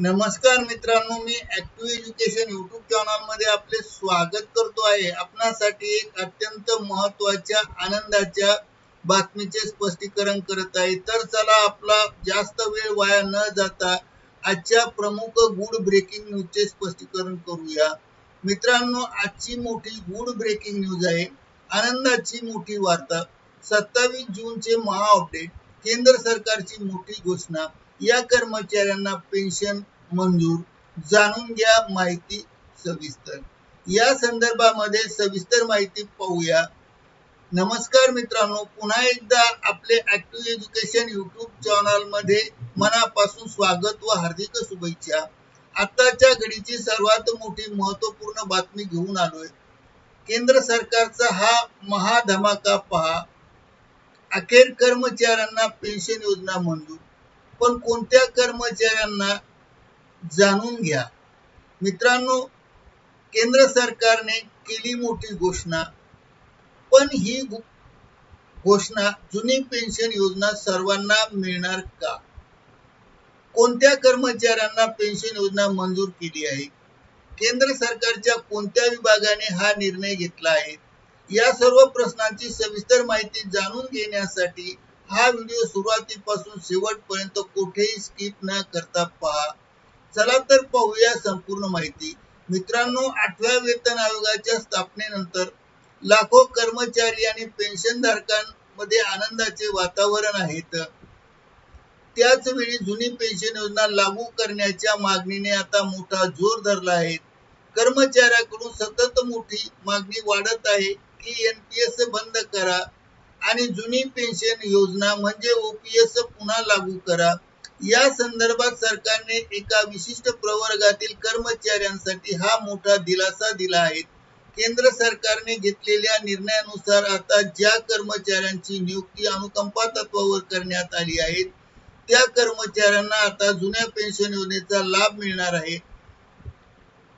नमस्कार मित्रांनो, मी active education YouTube channel मध्ये आपले स्वागत करतो आहे। आपणासाठी एक अत्यंत महत्त्वाच्या आनंदाच्या बातमीचे स्पष्टीकरण करत आहे। तर चला आपला जास्त वेळ वाया न जाता आजच्या प्रमुख गुड ब्रेकिंग न्यूजचे स्पष्टीकरण करूया। मित्रांनो, आजची मोठी गुड ब्रेकिंग न्यूज आहे, आनंदाची मोठी वार्ता। 27 जूनचे महा अपडेट, केंद्र सरकारची मोठी घोषणा, या कर्मचाऱ्यांना पेन्शन मंजूर। जाणून घ्या माहिती सविस्तर। या संदर्भामध्ये सविस्तर माहिती पाहूया। नमस्कार मित्रांनो, पुन्हा एकदा आपले ऍक्टिव्ह एज्युकेशन यूट्यूब चॅनल मध्ये मनापासून स्वागत व हार्दिक शुभेच्छा। आताच्या घडीची सर्वात मोठी महत्त्वपूर्ण बातमी घेऊन आलोय। केंद्र सरकारचा हा महाधमाका पहा, अखेर कर्मचाऱ्यांना पेन्शन योजना मंजूर। पण कोणत्या कर्मचाऱ्यांना, जाणून घ्या। मित्रांनो, केंद्र सरकारने केली मोठी घोषणा, पण ही घोषणा जुनी पेन्शन योजना सर्वांना मिळणार का? कोणत्या कर्मचाऱ्यांना पेन्शन योजना मंजूर केली आहे? केंद्र सरकारच्या कोणत्या विभागाने हा निर्णय घेतला आहे? या सर्व प्रश्नांची सविस्तर माहिती जाणून घेण्यासाठी हा व्हिडिओ सुरुवातीपासून शेवटपर्यंत कुठेही स्किप न करता पहा। चला तर पाहूया संपूर्ण माहिती। मित्रांनो, 8व्या वेतन आयोगाच्या स्थापनेनंतर लाखो कर्मचारी आणि पेन्शनधारकांमध्ये आनंदाचे वातावरण आहे। त्याच वेळी जुनी पेन्शन योजना लागू करण्याच्या मागणीने आता मोठा जोर धरला आहे। कर्मचाऱ्यांकडून सतत मोठी मागणी वाढत आहे की एनपीएस बंद करा आणि जुनी पेन्शन योजना म्हणजे ओपीएस पुन्हा लागू करा। या संदर्भात सरकारने एका विशिष्ट प्रवर्गातील कर्मचाऱ्यांसाठी हा मोठा दिलासा दिला आहे। केंद्र सरकारने घेतलेल्या निर्णयानुसार आता ज्या कर्मचाऱ्यांची नियुक्ती अनुकंपा तत्वावर करण्यात आली आहे, त्या कर्मचाऱ्यांना आता जुन्या पेन्शन योजनेचा लाभ मिळणार आहे।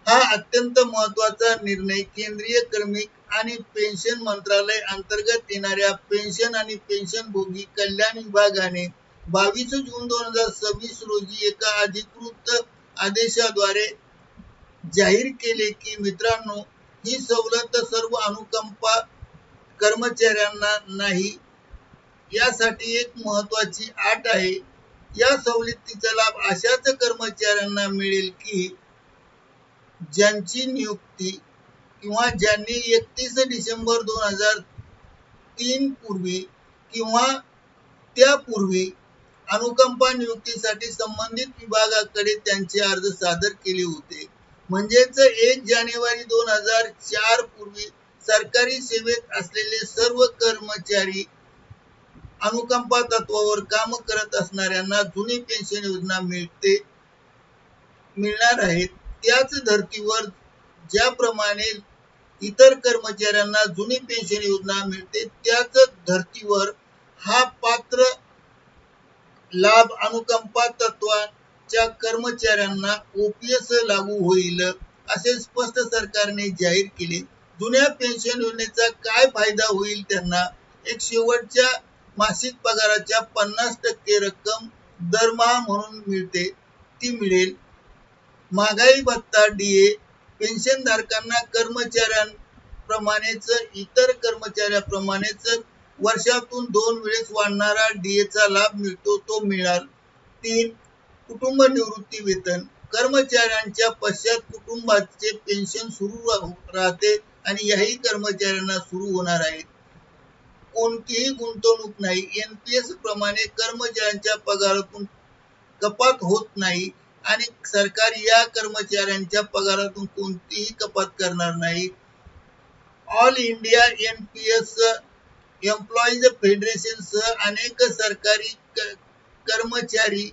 हा अत्यंत महत्त्वाचा निर्णय केंद्रीय कार्मिक आणि पेन्शन मंत्रालय अंतर्गत येणाऱ्या पेन्शन आणि पेन्शनभोगी कल्याण विभागाने 22 जून 2026 रोजी एका अधिकृत आदेशाद्वारे जाहीर केले की मित्रांनो, ही सवलत सर्व अनुकंपा कर्मचाऱ्यांना नाही। यासाठी एक महत्त्वाची अट आहे, या सवलतीचा लाभ अशाच कर्मचाऱ्यांना मिळेल की ज्यांची नियुक्ती किंवा ज्यांनी 31 डिसेंबर 2003 पूर्वी किंवा त्यापूर्वी अनुकंपा नियुक्तीसाठी संबंधित विभागाकडे त्यांचे अर्ज सादर केले होते। म्हणजेच 1 जानेवारी 2004 पूर्वी सरकारी सेवेत असलेले सर्व कर्मचारी अनुकंपा तत्वावर काम करत असणाऱ्यांना जुनी पेन्शन योजना मिळणार आहेत। त्याच धर्तीवर ज्याप्रमाणे इतर कर्मचाऱ्यांना जुनी पेन्शन योजना मिळते, त्याच धर्तीवर हा पात्र लाभ अनुकंपा तत्वाच्या कर्मचाऱ्यांना ओपीएस लागू होईल, असे स्पष्ट सरकारने जाहीर केले। जुन्या पेन्शन योजनेचा काय फायदा होईल त्यांना? एक, शेवटच्या मासिक पगाराच्या 50% रक्कम दरमहा म्हणून मिळते, ती मिळेल। महागाई भत्ता, डीए, पेन्शनधारकांना कर्मचाऱ्यांप्रमाणेच इतर कर्मचाऱ्यांप्रमाणेच वर्षातून 2 वेळेस वाढणारा डीएचा लाभ मिळतो, तो मिळाल। 3, कुटुंब निवृत्ती वेतन, कर्मचाऱ्यांच्या पश्चात कुटुंबाचे पेन्शन सुरू राहते आणि याही कर्मचाऱ्यांना सुरू होणार आहे। कोणतीही गुंतवणूक नाही, एनपीएस प्रमाणे कर्मचाऱ्यांच्या पगारातून कपात होत नाही आणि सरकार या कर्मचाऱ्यांच्या पगारातून कोणतीही कपात करणार नाही। All India NPS employees federation सह अनेक सरकारी कर्मचारी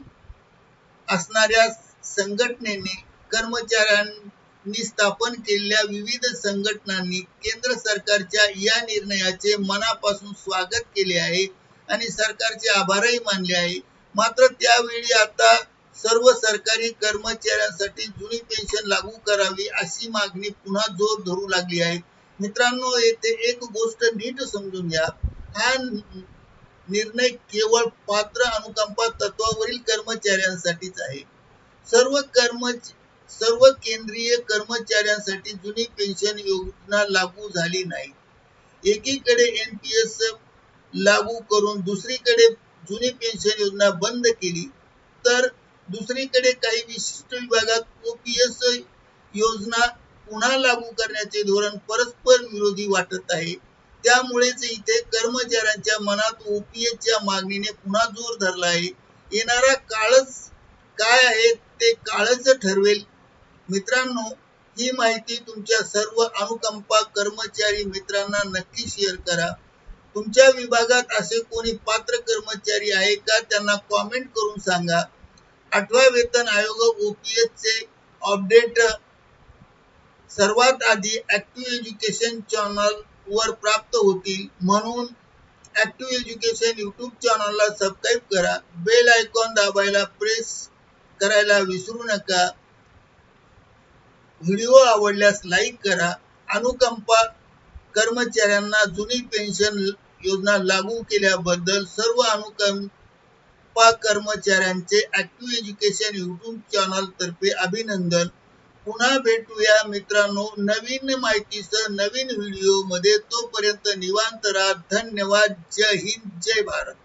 असणाऱ्या संघटनेने कर्मचाऱ्यांनी स्थापन केलेल्या विविध संघटनांनी केंद्र सरकारच्या या निर्णयाचे मनापासून स्वागत केले आहे आणि सरकारचे आभारही मानले आहे। मात्र त्यावेळी आता सर्व सरकारी कर्मचाऱ्यांसाठी जुनी पेन्शन लागू करावी अशी मागणी पुन्हा जोर धरू लागली आहे। मित्रांनो, येथे एक गोष्ट नीट समजून घ्या, हा निर्णय केवळ पात्र अनुकंपा तत्वावरील कर्मचाऱ्यांसाठीच आहे। सर्व केंद्रीय कर्मचाऱ्यांसाठी जुनी पेन्शन योजना लागू झाली नाही. एकीकडे NPS लागू करून दुसरीकडे जुनी पेन्शन योजना बंद केली, तर दुसरीकडे काही विशिष्ट विभागात OPS योजना पुन्हा लागू करण्याचे धोरण परस्पर विरोधी वाटत आहे. त्यामुळेच इथे कर्मचाऱ्यांच्या मनात OPSच्या मागणीने पुन्हा जोर धरला आहे. येणारा काळच काय आहे ते काळच ठरवेल. मित्रांनो, ही माहिती तुमच्या सर्व अनुकंपा कर्मचारी मित्रांना नक्की शेअर करा. तुमच्या विभागात असे कोणी पात्र कर्मचारी आहे का, त्यांना कॉमेंट करून सांगा. 8वा वेतन आयोग OPSचे अपडेट सर्वात आधी ऍक्टिव्ह एज्युकेशन चॅनल वर प्राप्त होतील. म्हणून ऍक्टिव्ह एज्युकेशन YouTube चॅनलला सबस्क्राईब करा. बेल आयकॉन दाबायला प्रेस करायला विसरू नका. व्हिडिओ आवडल्यास लाईक करा. अनुकंपा कर्मचाऱ्यांना जुनी पेन्शन योजना लागू केल्याबद्दल सर्व अनुकंपा कर्मचाऱ्यांचे ऍक्टिव्ह एज्युकेशन YouTube चॅनल तर्फे अभिनंदन. पुन्हा भेटूया मित्रांनो नवीन माहितीसह नवीन व्हिडिओ मध्ये. तोपर्यंत निवांत राहा. धन्यवाद. जय हिंद, जय भारत.